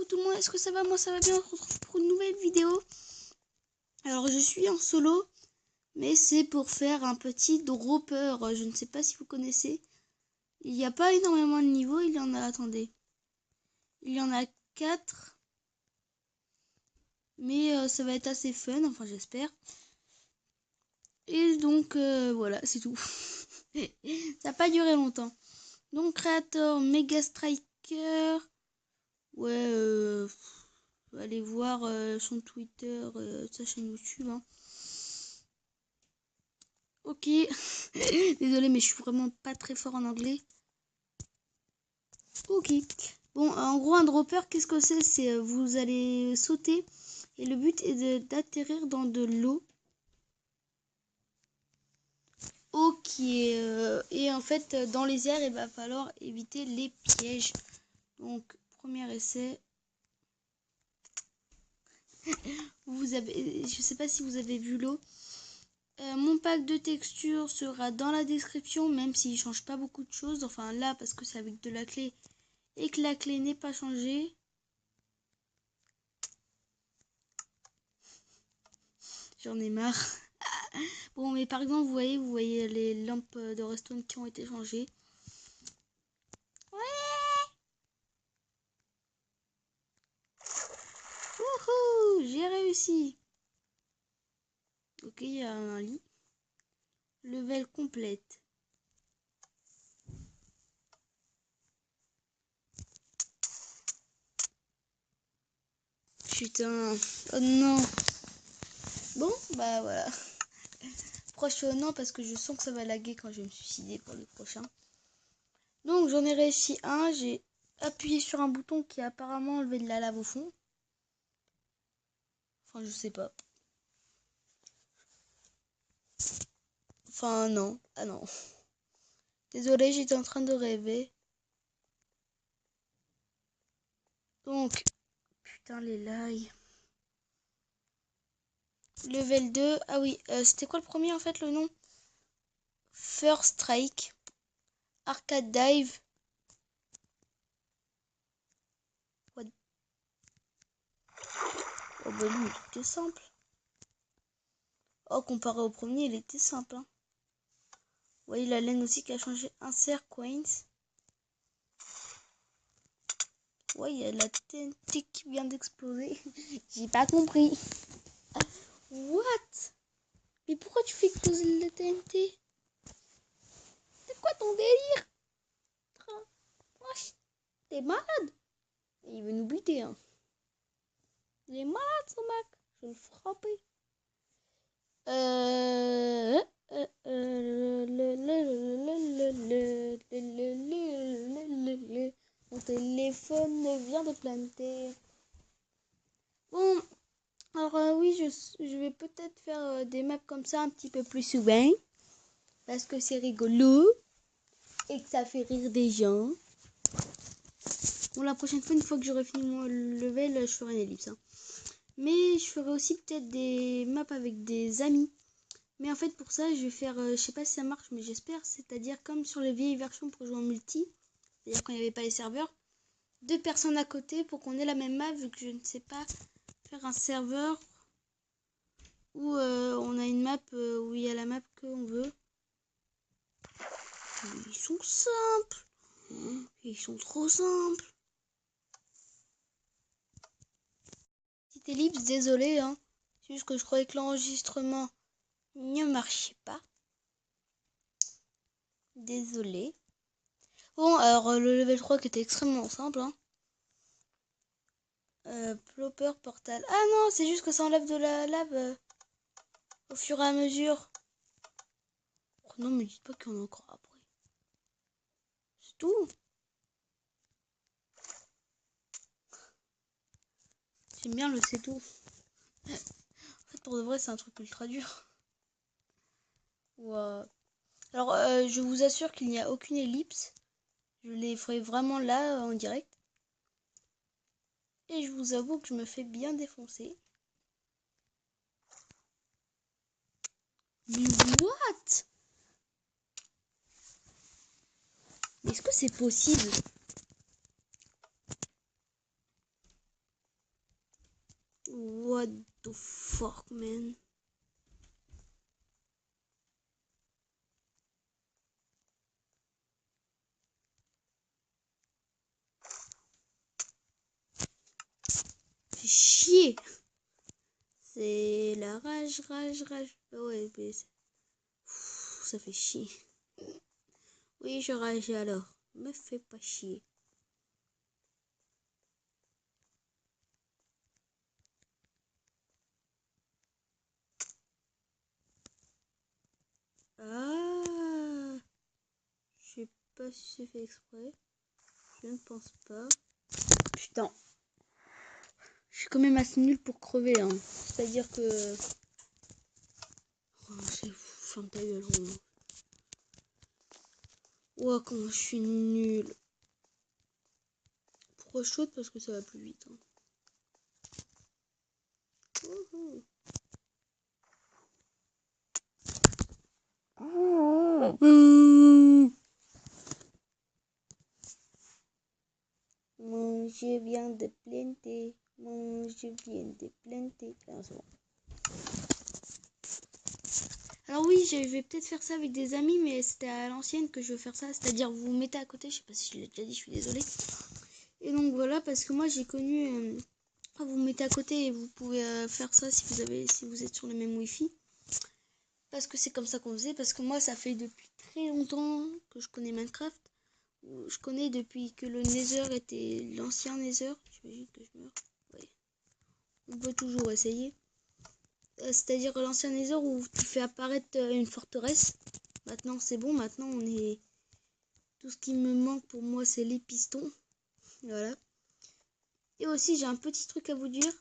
coucou tout le monde, est-ce que ça va? Moi ça va bien, on se retrouve pour une nouvelle vidéo. Alors je suis en solo, mais c'est pour faire un petit dropper, je ne sais pas si vous connaissez. Il n'y a pas énormément de niveaux, il y en a, attendez. Il y en a 4. Mais ça va être assez fun, enfin j'espère. Et donc voilà, c'est tout. Ça n'a pas duré longtemps. Donc créateur Mega Striker. Ouais, allez voir son Twitter, sa chaîne YouTube. Hein. Ok. Désolée, mais je suis vraiment pas très fort en anglais. Ok. Bon, en gros, un dropper, qu'est-ce que c'est? C'est vous allez sauter et le but est d'atterrir dans de l'eau. Ok. Et en fait, dans les airs, il va falloir éviter les pièges. Donc, premier essai. Je sais pas si vous avez vu l'eau. Mon pack de texture sera dans la description, même s'il change pas beaucoup de choses. Enfin là, parce que c'est avec de la clé et que la clé n'est pas changée. J'en ai marre. Bon, mais par exemple, vous voyez les lampes de redstone qui ont été changées. Ouais. Wouhou, j'ai réussi. Ok, il y a un lit. Level complète. Putain. Oh non. Bon, bah voilà. Prochain non, parce que je sens que ça va laguer quand je vais me suicider pour le prochain. Donc j'en ai réussi un. J'ai appuyé sur un bouton qui a apparemment enlevé de la lave au fond. Enfin, je sais pas. Enfin, non. Ah non. Désolée, j'étais en train de rêver. Donc, putain, les lies. Level 2. Ah oui, c'était quoi le premier en fait, le nom? First Strike. Arcade Dive. What? Oh bah lui, il était simple. Oh, comparé au premier, il était simple. Hein. Vous voyez la laine aussi qui a changé. Insert Coins. Ouais, il y a la TNT qui vient d'exploser. J'ai pas compris. What? Mais pourquoi tu fais exploser la TNT? C'est quoi ton délire? T'es malade? Il veut nous buter, hein. Il est malade, ce mec. Je vais le frapper. Mon téléphone vient de planter. Bon, alors oui, je vais peut-être faire des maps comme ça un petit peu plus souvent. Parce que c'est rigolo. Et que ça fait rire des gens. Bon, la prochaine fois, une fois que j'aurai fini mon level, je ferai une ellipse. Hein. Mais je ferai aussi peut-être des maps avec des amis. Mais en fait, pour ça, je vais faire, je sais pas si ça marche, mais j'espère. C'est-à-dire comme sur les vieilles versions pour jouer en multi. C'est-à-dire quand il n'y avait pas les serveurs. 2 personnes à côté pour qu'on ait la même map, vu que je ne sais pas faire un serveur où on a une map où il y a la map qu'on veut. Ils sont simples. Ils sont trop simples. Petite ellipse, désolé. Hein. C'est juste que je croyais que l'enregistrement ne marchait pas. Désolé. Bon, alors le level 3 qui était extrêmement simple. Hein. Plopper, portal. Ah non, c'est juste que ça enlève de la lave au fur et à mesure. Oh non, me dites pas qu'il y en a encore après. C'est tout. J'aime bien le c'est tout. En fait, pour de vrai, c'est un truc ultra dur. Wow. Alors, je vous assure qu'il n'y a aucune ellipse. Je les ferai vraiment là, en direct. Et je vous avoue que je me fais bien défoncer. Mais what? Est-ce que c'est possible? the fuck, man? Fais chier. C'est la rage. Ouais, mais ça fait chier. Oui, je rage alors. Me fais pas chier. Ah, je sais pas si c'est fait exprès. Je ne pense pas. Putain. Je suis quand même assez nul pour crever, hein. C'est-à-dire que... Oh, c'est fou, ferme ta gueule, Romain. Ouah, comment je suis nul. Pourquoi je saute? Parce que ça va plus vite. Hein. Moi, je viens de planter. Moi, je viens de planter. Ah, c'est bon. Alors oui, je vais peut-être faire ça avec des amis, mais c'était à l'ancienne que je veux faire ça. C'est-à-dire, vous vous mettez à côté. Je sais pas si je l'ai déjà dit, je suis désolée. Et donc voilà, parce que moi, j'ai connu... vous vous mettez à côté et vous pouvez faire ça si vous êtes sur le même wifi. Parce que c'est comme ça qu'on faisait. Parce que moi, ça fait depuis très longtemps que je connais Minecraft. Je connais depuis que le Nether était l'ancien Nether. J'imagine que je meurs. Ouais. On peut toujours essayer. C'est-à-dire l'ancien Nether où tu fais apparaître une forteresse. Maintenant, c'est bon. Maintenant, on est... Tout ce qui me manque pour moi, c'est les pistons. Voilà. Et aussi, j'ai un petit truc à vous dire.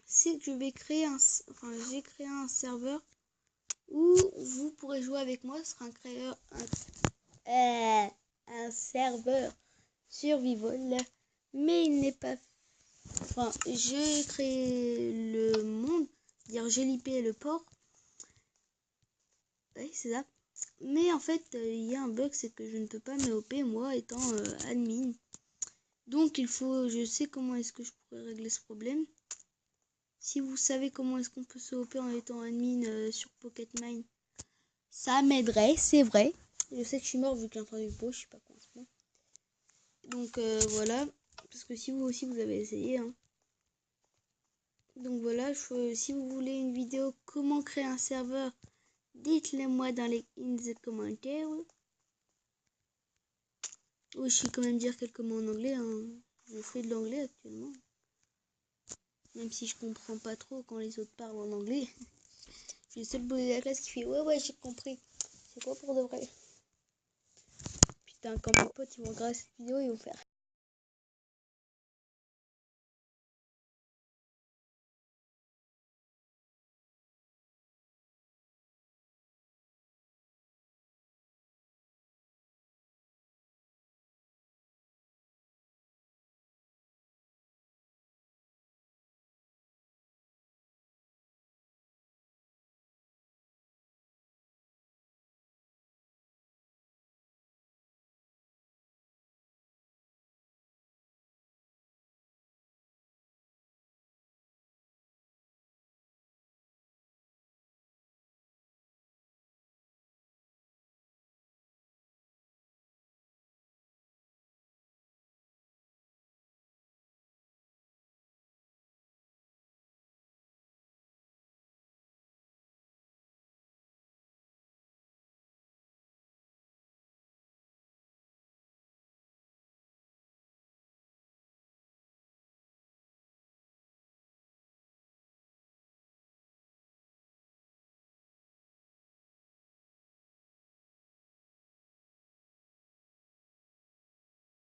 C'est que je vais créer j'ai créé un serveur où vous pourrez jouer avec moi. Ce sera un serveur survival, mais il n'est pas... Enfin, j'ai créé le monde, c'est-à-dire j'ai l'IP le port. Oui, c'est ça. Mais en fait, il y a un bug, c'est que je ne peux pas me OP, moi, étant admin. Donc, je sais comment est-ce que je pourrais régler ce problème. Si vous savez comment est-ce qu'on peut se OP en étant admin sur Pocket Mine, ça m'aiderait, c'est vrai. Je sais que je suis mort vu que j'ai entendu le pot, je suis pas con en ce moment. Donc voilà, parce que si vous aussi vous avez essayé. Hein. Donc voilà, si vous voulez une vidéo comment créer un serveur, dites-le moi dans les commentaires. Oui, je sais quand même dire quelques mots en anglais. Hein. Je fais de l'anglais actuellement. Même si je comprends pas trop quand les autres parlent en anglais. Je suis le seul bout de la classe qui fait ouais j'ai compris. C'est quoi pour de vrai? Putain, quand mes potes ils vont regarder cette vidéo, ils vont faire